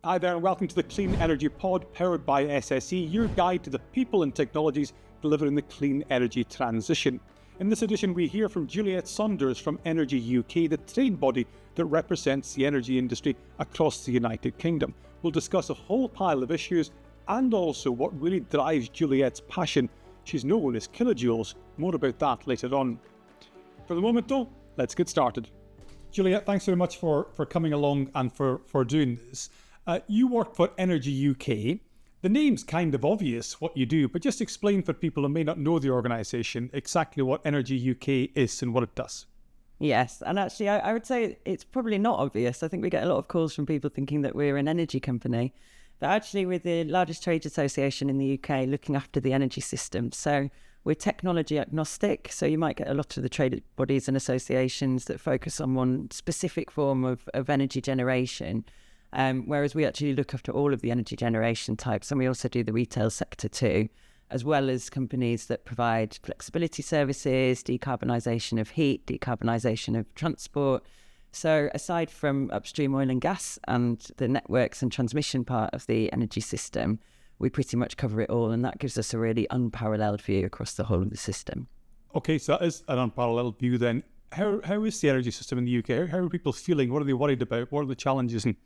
Hi there and welcome to the Clean Energy Pod powered by SSE, your guide to the people and technologies delivering the clean energy transition. In this edition we hear from Juliette Sanders from Energy UK, the trade body that represents the energy industry across the United Kingdom. We'll discuss a whole pile of issues and also what really drives Juliette's passion. She's known as Killah Jules. More about that later on. For the moment though, let's get started. Juliette, thanks very much for coming along and for doing this. You work for Energy UK. The name's kind of obvious what you do, but just explain for people who may not know the organisation exactly what Energy UK is and what it does. Yes, and actually I would say it's probably not obvious. I think we get a lot of calls from people thinking that we're an energy company, but actually we're the largest trade association in the UK looking after the energy system. So we're technology agnostic, so you might get a lot of the trade bodies and associations that focus on one specific form of energy generation. Whereas we actually look after all of the energy generation types, and we also do the retail sector too, as well as companies that provide flexibility services, decarbonisation of heat, decarbonisation of transport. So aside from upstream oil and gas and the networks and transmission part of the energy system, we pretty much cover it all, and that gives us a really unparalleled view across the whole of the system. Okay, so that is an unparalleled view then. How is the energy system in the UK? How are people feeling? What are they worried about? What are the challenges and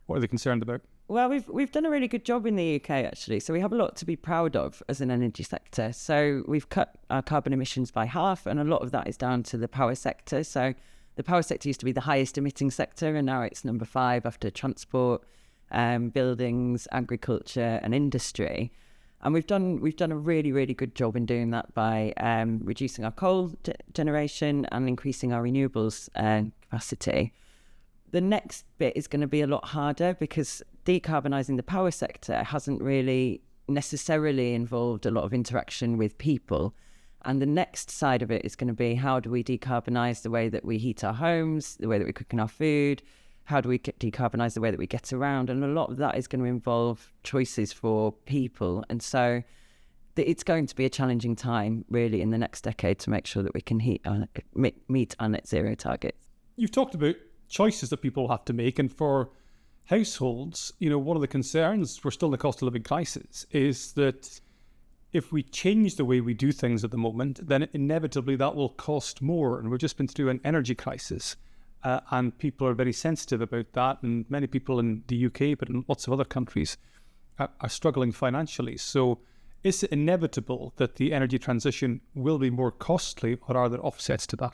what are they concerned about? Well, we've done a really good job in the UK, actually. So we have a lot to be proud of as an energy sector. So we've cut our carbon emissions by half, and a lot of that is down to the power sector. So the power sector used to be the highest emitting sector, and now it's number 5 after transport, buildings, agriculture and industry. And we've done a really, really good job in doing that by reducing our coal generation and increasing our renewables capacity. The next bit is going to be a lot harder because decarbonising the power sector hasn't really necessarily involved a lot of interaction with people. And the next side of it is going to be, how do we decarbonise the way that we heat our homes, the way that we cook our food? How do we decarbonise the way that we get around? And a lot of that is going to involve choices for people. And so it's going to be a challenging time, really, in the next decade to make sure that we can meet our net zero targets. You've talked about choices that people have to make, and for households, one of the concerns, we're still in the cost of living crisis, is that if we change the way we do things at the moment, then inevitably that will cost more. And we've just been through an energy crisis, and people are very sensitive about that, and many people in the UK, but in lots of other countries, are struggling financially. So is it inevitable that the energy transition will be more costly, or are there offsets to that?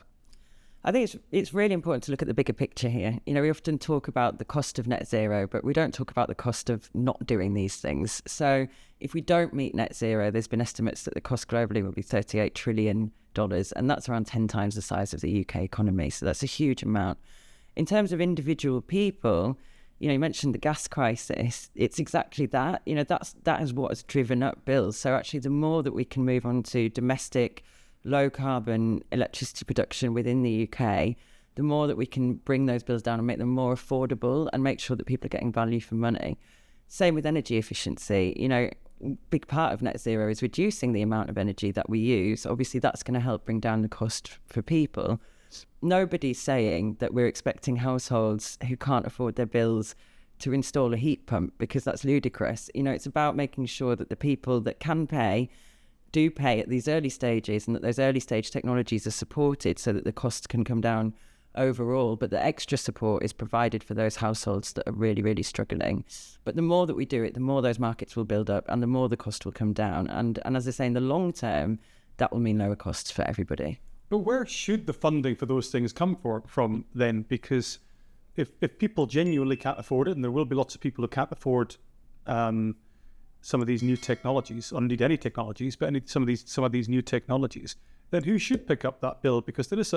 I think it's really important to look at the bigger picture here. We often talk about the cost of net zero, but we don't talk about the cost of not doing these things. So if we don't meet net zero, there's been estimates that the cost globally will be $38 trillion, and that's around 10 times the size of the UK economy. So that's a huge amount. In terms of individual people, you mentioned the gas crisis. It's exactly that. That is what has driven up bills. So actually, the more that we can move on to domestic low carbon electricity production within the UK, the more that we can bring those bills down and make them more affordable and make sure that people are getting value for money. Same with energy efficiency. Big part of net zero is reducing the amount of energy that we use. Obviously, that's going to help bring down the cost for people. Nobody's saying that we're expecting households who can't afford their bills to install a heat pump, because that's ludicrous. It's about making sure that the people that can pay do pay at these early stages, and that those early stage technologies are supported so that the costs can come down overall, but the extra support is provided for those households that are really, really struggling. But the more that we do it, the more those markets will build up and the more the cost will come down. And as I say, in the long term, that will mean lower costs for everybody. But where should the funding for those things come from then? Because if people genuinely can't afford it, and there will be lots of people who can't afford some of these new technologies, or indeed any technologies, but some of these new technologies, then who should pick up that bill? Because there's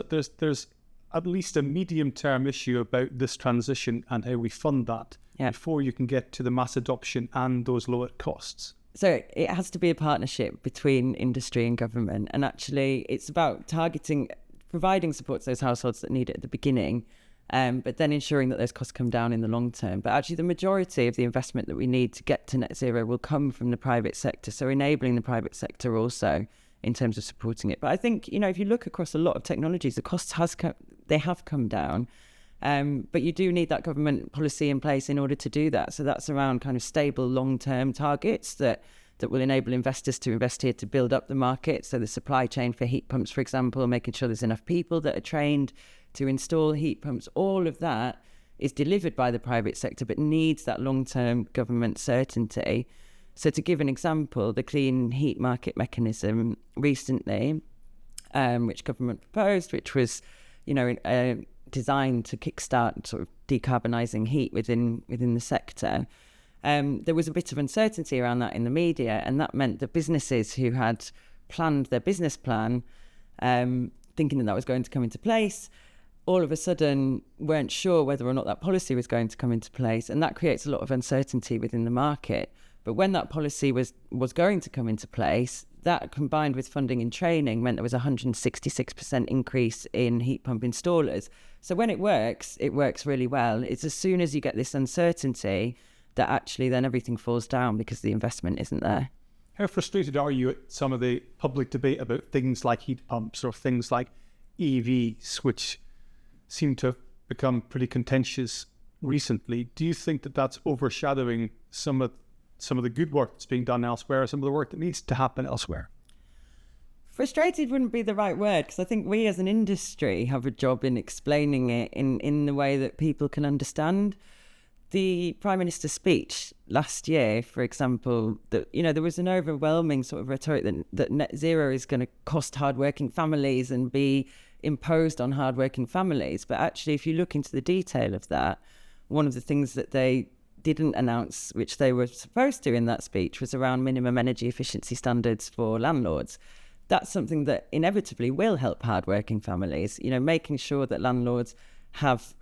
at least a medium-term issue about this transition and how we fund that before you can get to the mass adoption and those lower costs. So it has to be a partnership between industry and government, and actually it's about providing support to those households that need it at the beginning, but then ensuring that those costs come down in the long term. But actually the majority of the investment that we need to get to net zero will come from the private sector, so enabling the private sector also in terms of supporting it. But I think, if you look across a lot of technologies, the costs have come down. But you do need that government policy in place in order to do that. So that's around kind of stable long-term targets that will enable investors to invest here to build up the market. So the supply chain for heat pumps, for example, making sure there's enough people that are trained to install heat pumps, all of that is delivered by the private sector, but needs that long-term government certainty. So to give an example, the Clean Heat Market Mechanism recently, which government proposed, which was, designed to kickstart sort of decarbonising heat within the sector, there was a bit of uncertainty around that in the media, and that meant that businesses who had planned their business plan, thinking that was going to come into place, all of a sudden weren't sure whether or not that policy was going to come into place, and that creates a lot of uncertainty within the market. But when that policy was going to come into place, that combined with funding and training meant there was a 166% increase in heat pump installers. So when it works really well. It's as soon as you get this uncertainty that actually then everything falls down because the investment isn't there. How frustrated are you at some of the public debate about things like heat pumps or things like EVs, which seem to have become pretty contentious recently? Do you think that that's overshadowing some of the good work that's being done elsewhere, some of the work that needs to happen elsewhere? Frustrated wouldn't be the right word, because I think we as an industry have a job in explaining it in the way that people can understand. The Prime Minister's speech last year, for example, that there was an overwhelming sort of rhetoric that net zero is going to cost hardworking families and be imposed on hardworking families. But actually, if you look into the detail of that, one of the things that they didn't announce, which they were supposed to in that speech, was around minimum energy efficiency standards for landlords. That's something that inevitably will help hardworking families, making sure that landlords have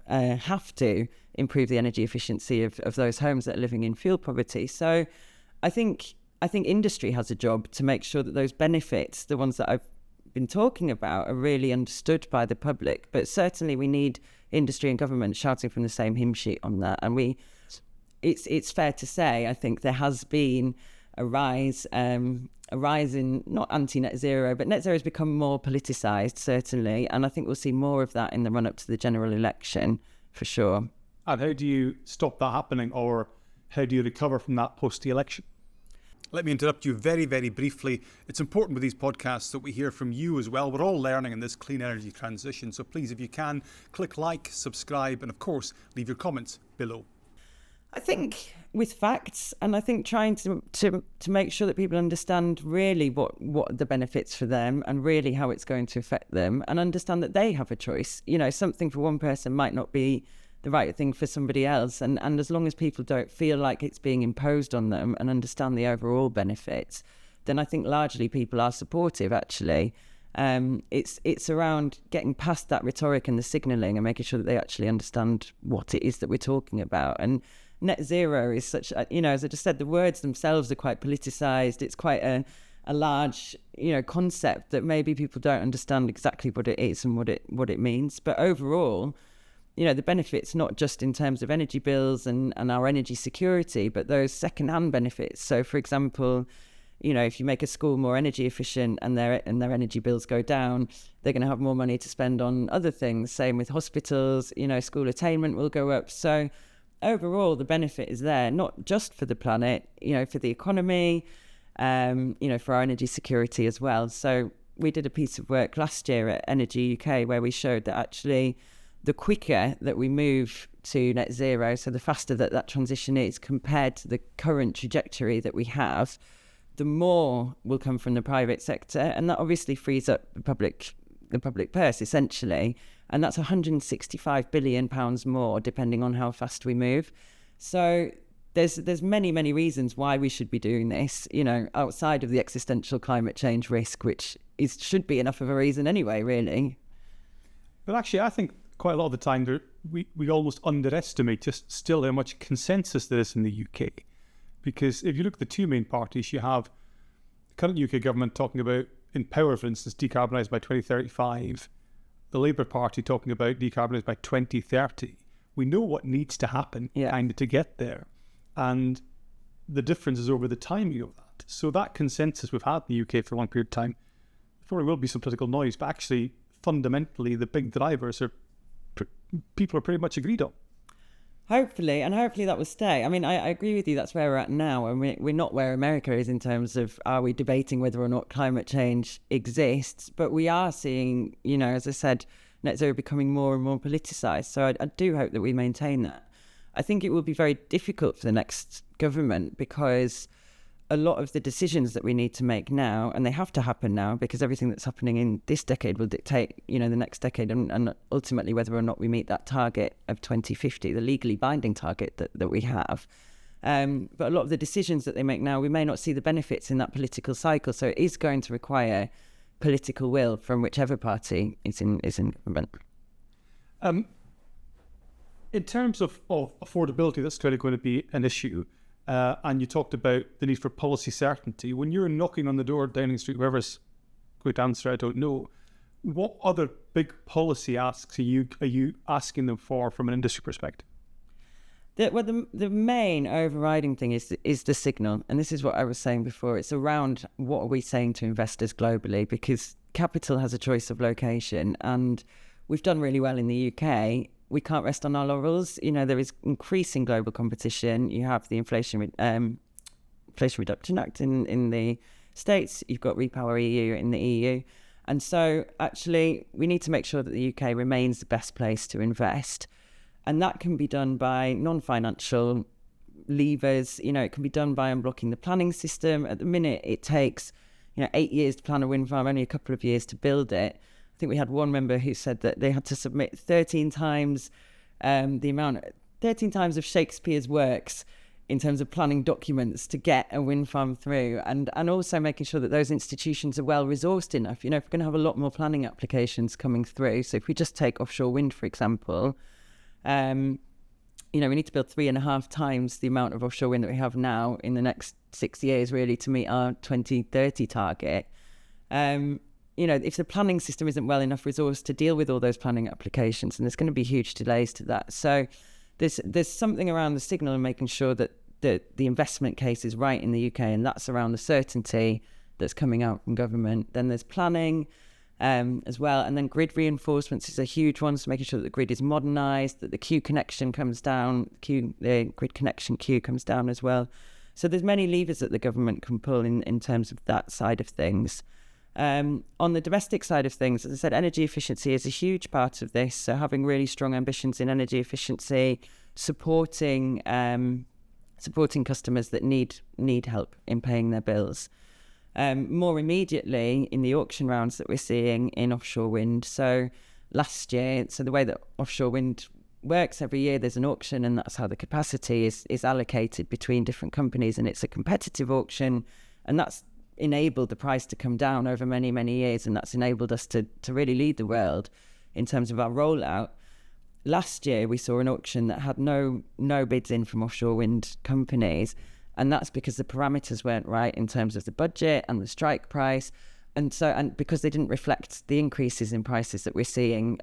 to improve the energy efficiency of those homes that are living in fuel poverty. So I think industry has a job to make sure that those benefits, the ones that I've been talking about, are really understood by the public. But certainly we need industry and government shouting from the same hymn sheet on that. And it's fair to say, I think there has been a rise in not anti-net zero, but net zero has become more politicised, certainly. And I think we'll see more of that in the run-up to the general election, for sure. And how do you stop that happening, or how do you recover from that post the election? Let me interrupt you very, very briefly. It's important with these podcasts that we hear from you as well. We're all learning in this clean energy transition. So please, if you can, click like, subscribe, and of course, leave your comments below. I think with facts, and I think trying to make sure that people understand really what the benefits for them and really how it's going to affect them, and understand that they have a choice. Something for one person might not be the right thing for somebody else. And as long as people don't feel like it's being imposed on them and understand the overall benefits, then I think largely people are supportive, actually. It's around getting past that rhetoric and the signalling and making sure that they actually understand what it is that we're talking about. And net zero is such, as I just said, the words themselves are quite politicised. It's quite a large, concept that maybe people don't understand exactly what it is and what it means. But overall, the benefits, not just in terms of energy bills and our energy security, but those second-hand benefits. So, for example, if you make a school more energy efficient and their energy bills go down, they're going to have more money to spend on other things. Same with hospitals, school attainment will go up. So overall, the benefit is there, not just for the planet, for the economy, for our energy security as well. So we did a piece of work last year at Energy UK where we showed that actually the quicker that we move to net zero, so the faster that transition is compared to the current trajectory that we have, the more will come from the private sector. And that obviously frees up the public purse, essentially. And that's £165 billion more, depending on how fast we move. So there's many, many reasons why we should be doing this, outside of the existential climate change risk, which should be enough of a reason anyway, really. But actually, I think quite a lot of the time we almost underestimate just still how much consensus there is in the UK. Because if you look at the two main parties, you have the current UK government talking about, in power, for instance, decarbonise by 2035. The Labour Party talking about decarbonise by 2030. We know what needs to happen kind of to get there. And the difference is over the timing of that. So that consensus we've had in the UK for a long period of time, there probably will be some political noise, but actually fundamentally the big drivers are people are pretty much agreed on. Hopefully that will stay. I mean, I agree with you. That's where we're at now, and we're not where America is in terms of are we debating whether or not climate change exists. But we are seeing, as I said, net zero becoming more and more politicised. So I do hope that we maintain that. I think it will be very difficult for the next government because a lot of the decisions that we need to make now, and they have to happen now because everything that's happening in this decade will dictate, the next decade and ultimately whether or not we meet that target of 2050, the legally binding target that we have. But a lot of the decisions that they make now, we may not see the benefits in that political cycle. So it is going to require political will from whichever party is in government. In terms of affordability, that's clearly going to be an issue. And you talked about the need for policy certainty. When you're knocking on the door, Downing Street, whoever's quick answer, I don't know. What other big policy asks are you asking them for from an industry perspective? The main overriding thing is the signal. And this is what I was saying before. It's around what are we saying to investors globally, because capital has a choice of location. And we've done really well in the UK. We can't rest on our laurels. There is increasing global competition. You have the Inflation Reduction Act in the States. You've got Repower EU in the EU. And so actually we need to make sure that the UK remains the best place to invest. And that can be done by non-financial levers. It can be done by unblocking the planning system. At the minute, it takes 8 years to plan a wind farm, only a couple of years to build it. I think we had one member who said that they had to submit 13 times of Shakespeare's works in terms of planning documents to get a wind farm through, and also making sure that those institutions are well resourced enough. If we're going to have a lot more planning applications coming through, so if we just take offshore wind, for example, we need to build 3.5 times the amount of offshore wind that we have now in the next 6 years, really, to meet our 2030 target. If the planning system isn't well enough resourced to deal with all those planning applications, and there's going to be huge delays to that. So there's something around the signal and making sure that the investment case is right in the UK, and that's around the certainty that's coming out from government. Then there's planning as well, and then grid reinforcements is a huge one, so making sure that the grid is modernised, that the queue connection comes down, the grid connection queue comes down as well. So there's many levers that the government can pull in terms of that side of things. On the domestic side of things, as I said, energy efficiency is a huge part of this. So having really strong ambitions in energy efficiency, supporting customers that need help in paying their bills. More immediately in the auction rounds that we're seeing in offshore wind. So last year, the way that offshore wind works, every year there's an auction, and that's how the capacity is allocated between different companies, and it's a competitive auction, and that's enabled the price to come down over many, many years, and that's enabled us to really lead the world in terms of our rollout. Last year we saw an auction that had no bids in from offshore wind companies, and that's because the parameters weren't right in terms of the budget and the strike price, and because they didn't reflect the increases in prices that we're seeing.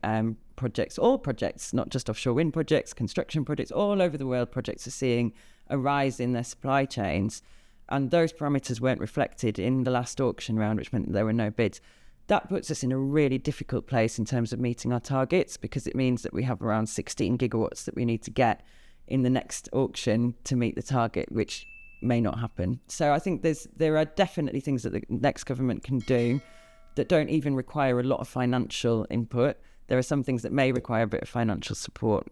All projects, not just offshore wind projects, construction projects all over the world, projects are seeing a rise in their supply chains. And those parameters weren't reflected in the last auction round, which meant that there were no bids. That puts us in a really difficult place in terms of meeting our targets, because it means that we have around 16 gigawatts that we need to get in the next auction to meet the target, which may not happen. So I think there are definitely things that the next government can do that don't even require a lot of financial input. There are some things that may require a bit of financial support.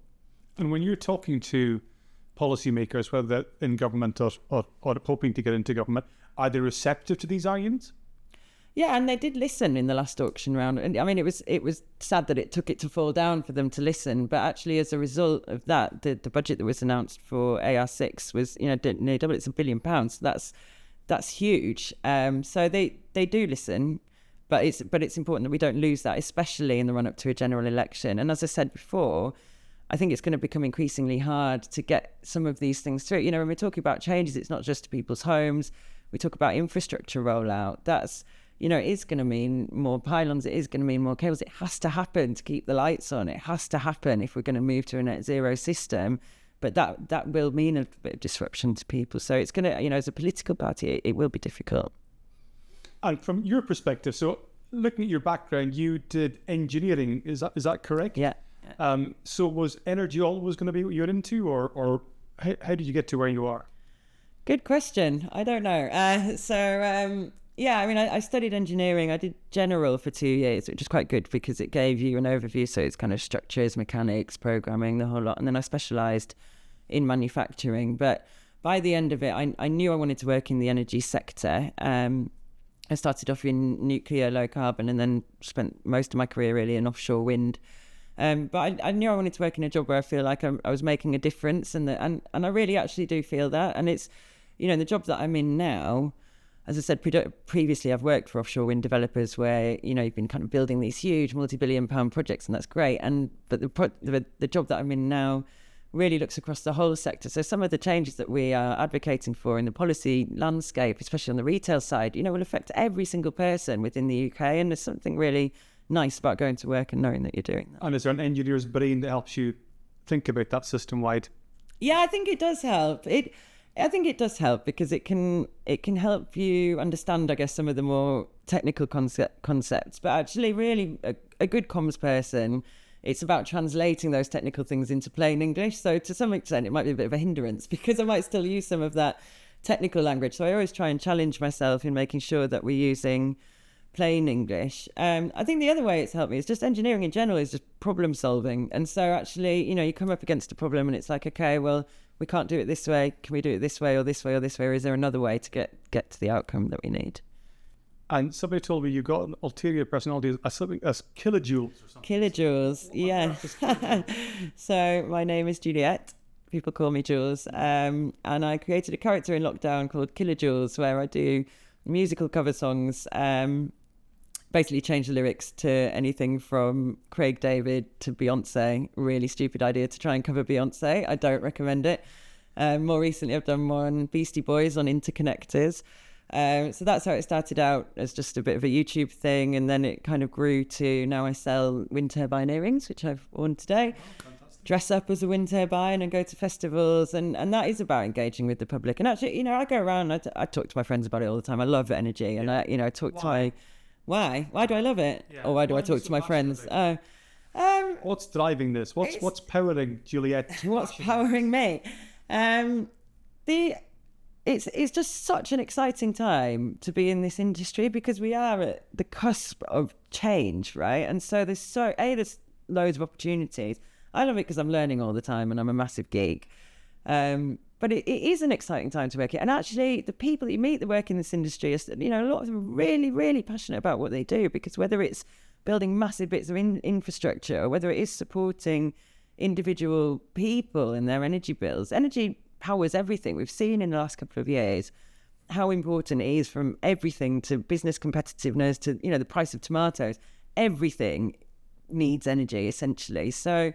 And when you're talking to policymakers, whether they're in government or hoping to get into government, are they receptive to these arguments? Yeah, and they did listen in the last auction round. And I mean, it was sad that it took it to fall down for them to listen. But actually, as a result of that, the budget that was announced for AR6 was, nearly double. It's £1 billion. That's huge. So they do listen, but it's important that we don't lose that, especially in the run up to a general election. And as I said before, I think it's going to become increasingly hard to get some of these things through. When we're talking about changes, it's not just to people's homes. We talk about infrastructure rollout. That's, it is going to mean more pylons. It is going to mean more cables. It has to happen to keep the lights on. It has to happen if we're going to move to a net zero system. But that will mean a bit of disruption to people. So it's going to, as a political party, it will be difficult. And from your perspective, so looking at your background, you did engineering. Is that correct? Yeah. So was energy always going to be what you're into, or how did you get to where you are? Good question. I don't know. Yeah, I mean, I studied engineering. I did general for 2 years, which is quite good because it gave you an overview. So it's kind of structures, mechanics, programming, the whole lot. And then I specialised in manufacturing. But by the end of it, I knew I wanted to work in the energy sector. I started off in nuclear, low carbon, and then spent most of my career really in offshore wind. But I knew I wanted to work in a job where I feel like I was making a difference. And I really actually do feel that. And it's, the job that I'm in now, as I said previously, I've worked for offshore wind developers where, you've been kind of building these huge multi-billion-pound projects, and that's great. But the job that I'm in now really looks across the whole sector. So some of the changes that we are advocating for in the policy landscape, especially on the retail side, will affect every single person within the UK. And there's something really nice about going to work and knowing that you're doing that. And is there an engineer's brain that helps you think about that system-wide? Yeah, I think it does help. I think it does help because it can help you understand, I guess, some of the more technical concepts. But actually, really, a good comms person, it's about translating those technical things into plain English. So to some extent, it might be a bit of a hindrance because I might still use some of that technical language. So I always try and challenge myself in making sure that we're using plain English. I think the other way it's helped me is just engineering in general is just problem solving. And so actually, you come up against a problem and it's like, okay, well, we can't do it this way. Can we do it this way or this way or this way? Or is there another way to get to the outcome that we need? And somebody told me you got an ulterior personality as something as Killah Jules or something. Killah Jules, yeah. So my name is Juliette. People call me Jules. And I created a character in lockdown called Killah Jules where I do musical cover songs, basically change the lyrics to anything from Craig David to Beyonce. Really stupid idea to try and cover Beyonce. I don't recommend it. More recently, I've done one Beastie Boys on Interconnectors. So that's how it started out as just a bit of a YouTube thing. And then it kind of grew to now I sell wind turbine earrings, which I've worn today. Dress up as a wind turbine and go to festivals. And that is about engaging with the public. And actually, I go around, I talk to my friends about it all the time. I love energy. And I talk to my... Why do I love it? Yeah. Or why do I talk to my friends? What's driving this? What's powering Juliette? What's powering me? It's just such an exciting time to be in this industry because we are at the cusp of change, right? And so there's loads of opportunities. I love it because I'm learning all the time and I'm a massive geek. But it is an exciting time to work here. And actually, the people that you meet that work in this industry, a lot of them are really, really passionate about what they do because whether it's building massive bits of infrastructure or whether it is supporting individual people and their energy bills, energy powers everything. We've seen in the last couple of years how important it is from everything to business competitiveness to, the price of tomatoes. Everything needs energy, essentially. So,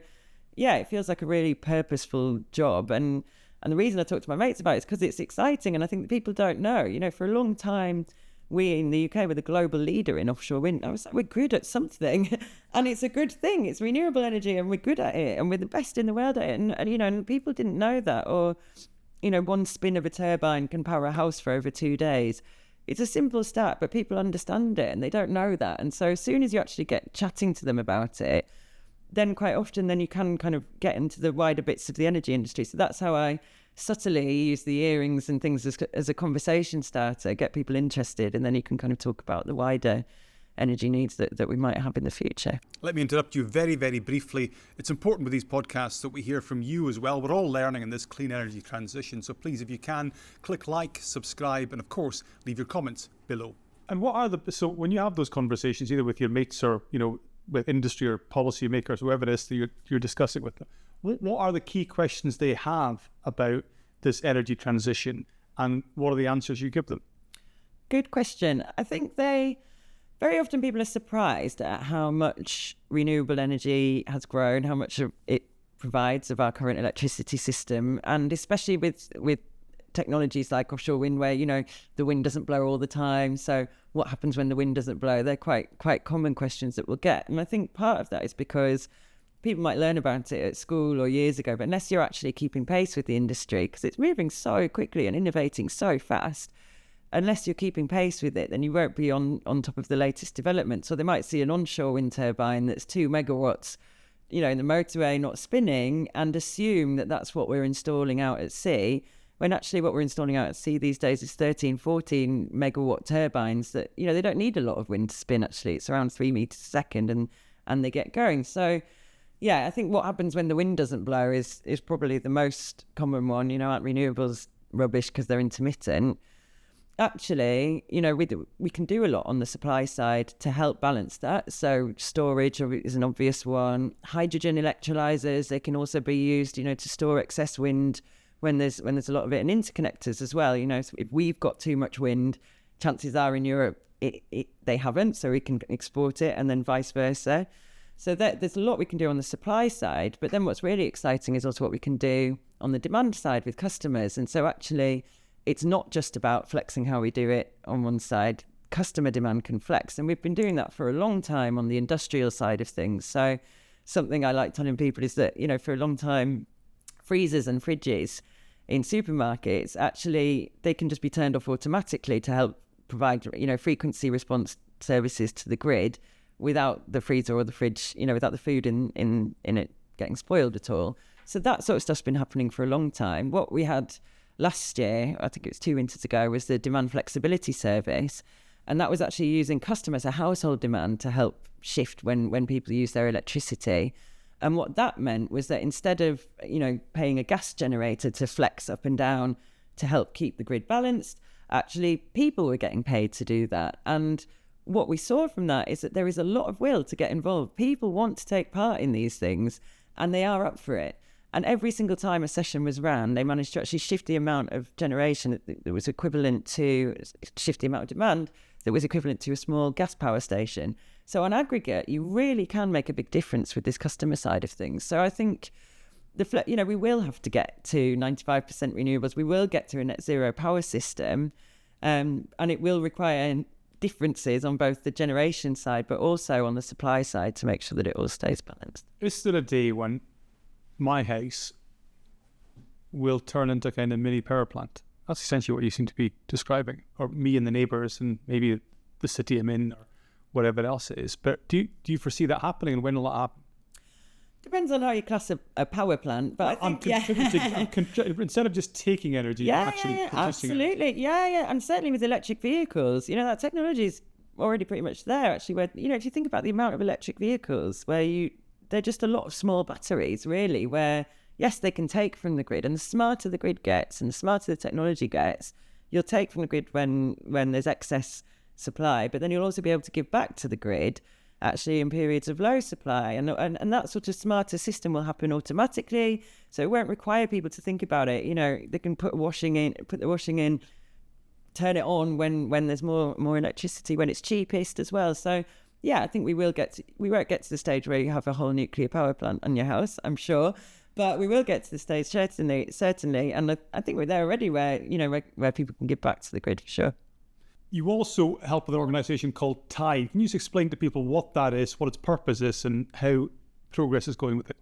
yeah, it feels like a really purposeful job. And the reason I talk to my mates about it is because it's exciting. And I think that people don't know, for a long time, we in the UK were the global leader in offshore wind. I was like, we're good at something and it's a good thing. It's renewable energy and we're good at it and we're the best in the world at it. And people didn't know that. Or, one spin of a turbine can power a house for over 2 days. It's a simple stat, but people understand it and they don't know that. And so as soon as you actually get chatting to them about it, then quite often then you can kind of get into the wider bits of the energy industry. So that's how I subtly use the earrings and things as a conversation starter, get people interested, and then you can kind of talk about the wider energy needs that we might have in the future. Let me interrupt you very, very briefly. It's important with these podcasts that we hear from you as well. We're all learning in this clean energy transition. So please, if you can, click like, subscribe, and of course, leave your comments below. And so when you have those conversations, either with your mates or, with industry or policy makers, whoever it is that you're discussing with them, what are the key questions they have about this energy transition and what are the answers you give them? Good question. I think very often people are surprised at how much renewable energy has grown, how much it provides of our current electricity system, and especially with technologies like offshore wind where, the wind doesn't blow all the time. So what happens when the wind doesn't blow? They're quite common questions that we'll get. And I think part of that is because people might learn about it at school or years ago, but unless you're actually keeping pace with the industry, because it's moving so quickly and innovating so fast, unless you're keeping pace with it, then you won't be on top of the latest developments. So they might see an onshore wind turbine that's 2 megawatts in the motorway not spinning and assume that that's what we're installing out at sea, when actually what we're installing out at sea these days is 13, 14 megawatt turbines that, they don't need a lot of wind to spin actually. It's around 3 meters a second and they get going. So, yeah, I think what happens when the wind doesn't blow is probably the most common one. Aren't renewables rubbish because they're intermittent? Actually, we can do a lot on the supply side to help balance that. So storage is an obvious one. Hydrogen electrolyzers, they can also be used, to store excess wind when there's a lot of it, and interconnectors as well. So if we've got too much wind, chances are in Europe they haven't, so we can export it, and then vice versa. So there's a lot we can do on the supply side. But then what's really exciting is also what we can do on the demand side with customers. And so actually, it's not just about flexing how we do it on one side. Customer demand can flex. And we've been doing that for a long time on the industrial side of things. So something I like telling people is that, for a long time, freezers and fridges in supermarkets, actually, they can just be turned off automatically to help provide, frequency response services to the grid without the freezer or the fridge, without the food in it getting spoiled at all. So that sort of stuff's been happening for a long time. What we had last year, I think it was 2 winters ago, was the demand flexibility service. And that was actually using customers, a household demand, to help shift when people use their electricity. And what that meant was that instead of, paying a gas generator to flex up and down to help keep the grid balanced, actually people were getting paid to do that. And what we saw from that is that there is a lot of will to get involved. People want to take part in these things and they are up for it. And every single time a session was ran, they managed to actually shift the amount of generation that was equivalent to, shift the amount of demand that was equivalent to a small gas power station. So on aggregate, you really can make a big difference with this customer side of things. So I think we will have to get to 95% renewables. We will get to a net zero power system, and it will require differences on both the generation side, but also on the supply side to make sure that it all stays balanced. Is there a day when my house will turn into kind of mini power plant? That's essentially what you seem to be describing, or me and the neighbours and maybe the city I'm in or whatever else it is. But do you foresee that happening, and when will that happen? Depends on how you class a power plant, but I think, instead of just taking energy, actually producing absolutely. it. Yeah. And certainly with electric vehicles, that technology is already pretty much there, actually, where, if you think about the amount of electric vehicles where they're just a lot of small batteries, really, where, yes, they can take from the grid, and the smarter the grid gets and the smarter the technology gets, you'll take from the grid when there's excess supply, but then you'll also be able to give back to the grid actually in periods of low supply, and that sort of smarter system will happen automatically, so it won't require people to think about it. They can put the washing in, turn it on when there's more electricity, when it's cheapest as well. So yeah, I think we won't get to the stage where you have a whole nuclear power plant on your house, I'm sure, but we will get to the stage certainly, and I think we're there already where people can give back to the grid for sure. You also help with an organisation called Tide. Can you just explain to people what that is, what its purpose is, and how progress is going with it?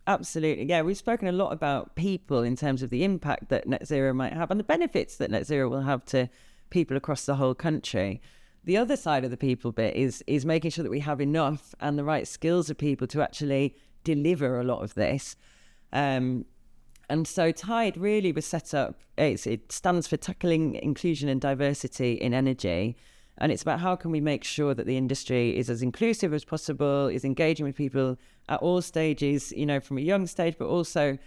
Absolutely. Yeah, we've spoken a lot about people in terms of the impact that net zero might have and the benefits that net zero will have to people across the whole country. The other side of the people bit is making sure that we have enough and the right skills of people to actually deliver a lot of this. And so Tide really was set up, it stands for Tackling Inclusion and Diversity in Energy. And it's about how can we make sure that the industry is as inclusive as possible, is engaging with people at all stages, from a young stage, but also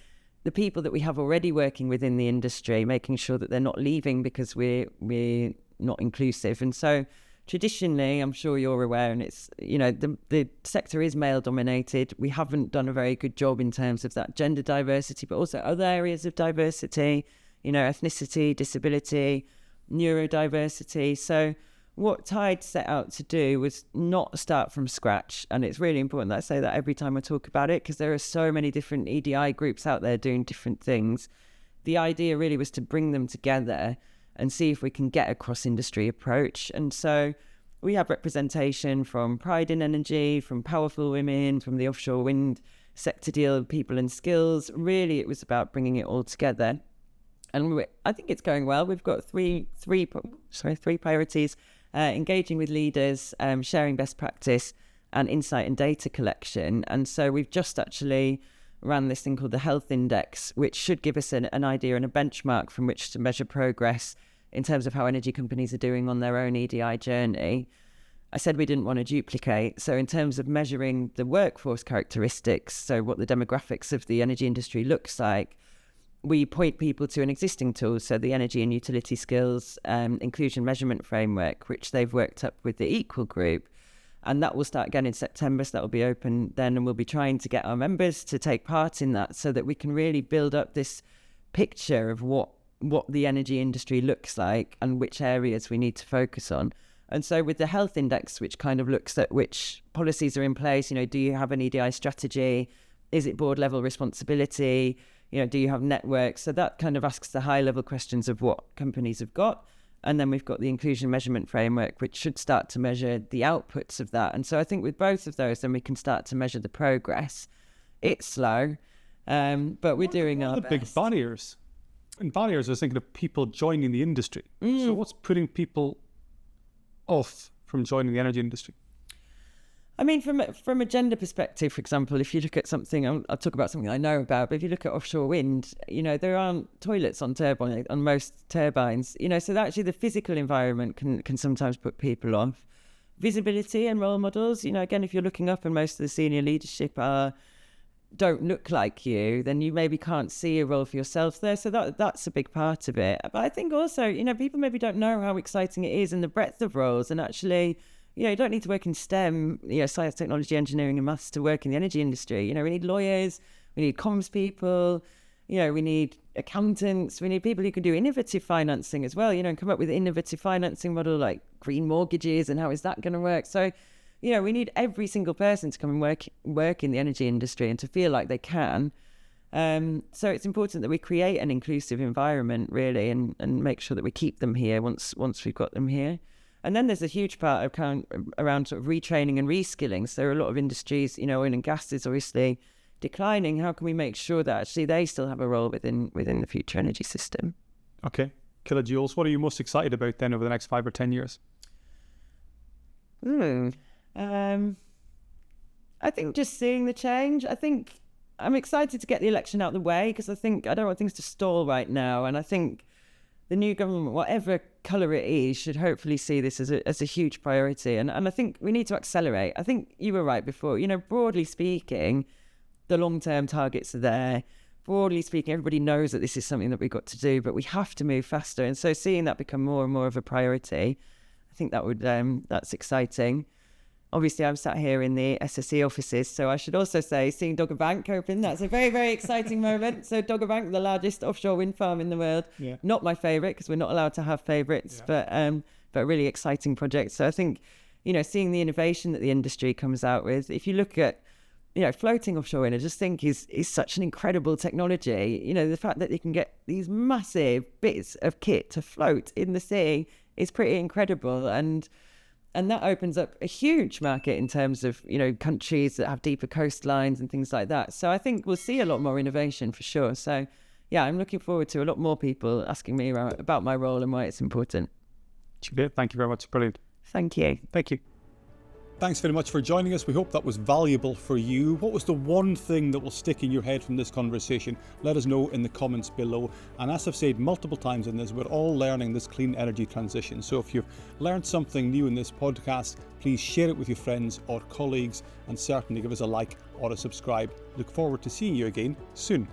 the people that we have already working within the industry, making sure that they're not leaving because we're not inclusive. And so traditionally, I'm sure you're aware, and it's, the sector is male dominated. We haven't done a very good job in terms of that gender diversity, but also other areas of diversity, ethnicity, disability, neurodiversity. So what Tide set out to do was not start from scratch. And it's really important that I say that every time I talk about it, because there are so many different EDI groups out there doing different things. The idea really was to bring them together and see if we can get a cross-industry approach. And so we have representation from Pride in Energy, from Powerful Women, from the offshore wind sector deal, People and Skills. Really, it was about bringing it all together. And I think it's going well. We've got three priorities: engaging with leaders, sharing best practice, and insight and data collection. And so we've just actually ran this thing called the Health Index, which should give us an idea and a benchmark from which to measure progress in terms of how energy companies are doing on their own EDI journey. I said we didn't want to duplicate. So in terms of measuring the workforce characteristics, so what the demographics of the energy industry looks like, we point people to an existing tool, so the Energy and Utility Skills Inclusion Measurement Framework, which they've worked up with the Equal Group. And that will start again in September, so that will be open then, and we'll be trying to get our members to take part in that so that we can really build up this picture of what the energy industry looks like and which areas we need to focus on. And so with the Health Index, which kind of looks at which policies are in place, do you have an EDI strategy? Is it board level responsibility? Do you have networks? So that kind of asks the high level questions of what companies have got. And then we've got the Inclusion Measurement Framework, which should start to measure the outputs of that. And so I think with both of those, then we can start to measure the progress. It's slow, but we're doing our best. The big barriers. And barriers, I was thinking of people joining the industry. So what's putting people off from joining the energy industry? I mean, from a gender perspective, for example, if you look at something, I'll talk about something I know about, but if you look at offshore wind, there aren't toilets on most turbines, so that actually the physical environment can sometimes put people off. Visibility and role models, again, if you're looking up and most of the senior leadership don't look like you, then you maybe can't see a role for yourself there. So that's a big part of it. But I think also, people maybe don't know how exciting it is and the breadth of roles, and actually, you don't need to work in STEM, science, technology, engineering and maths to work in the energy industry. We need lawyers, we need comms people, we need accountants, we need people who can do innovative financing as well, and come up with an innovative financing model like green mortgages and how is that going to work. So, we need every single person to come and work in the energy industry and to feel like they can. So it's important that we create an inclusive environment really and make sure that we keep them here once we've got them here. And then there's a huge part around sort of retraining and reskilling. So there are a lot of industries, oil and gas is obviously declining. How can we make sure that actually they still have a role within the future energy system? Okay. Killah Jules, what are you most excited about then over the next 5 or 10 years? I think just seeing the change. I think I'm excited to get the election out of the way because I don't want things to stall right now. And I think the new government, whatever colour it is, should hopefully see this as a huge priority. And I think we need to accelerate. I think you were right before. Broadly speaking, the long-term targets are there. Broadly speaking, everybody knows that this is something that we've got to do, but we have to move faster. And so seeing that become more and more of a priority, I think that's exciting. Obviously, I'm sat here in the SSE offices, so I should also say seeing Dogger Bank open, that's a very, very exciting moment. So Dogger Bank, the largest offshore wind farm in the world. Yeah. Not my favourite because we're not allowed to have favourites, but a really exciting project. So I think, seeing the innovation that the industry comes out with, if you look at, floating offshore wind, I just think is such an incredible technology. The fact that you can get these massive bits of kit to float in the sea is pretty incredible. And that opens up a huge market in terms of, countries that have deeper coastlines and things like that. So I think we'll see a lot more innovation for sure. So, yeah, I'm looking forward to a lot more people asking me about my role and why it's important. Juliette, thank you very much. Brilliant. Thank you. Thank you. Thanks very much for joining us. We hope that was valuable for you. What was the one thing that will stick in your head from this conversation? Let us know in the comments below. And as I've said multiple times in this, we're all learning this clean energy transition. So if you've learned something new in this podcast, please share it with your friends or colleagues and certainly give us a like or a subscribe. Look forward to seeing you again soon.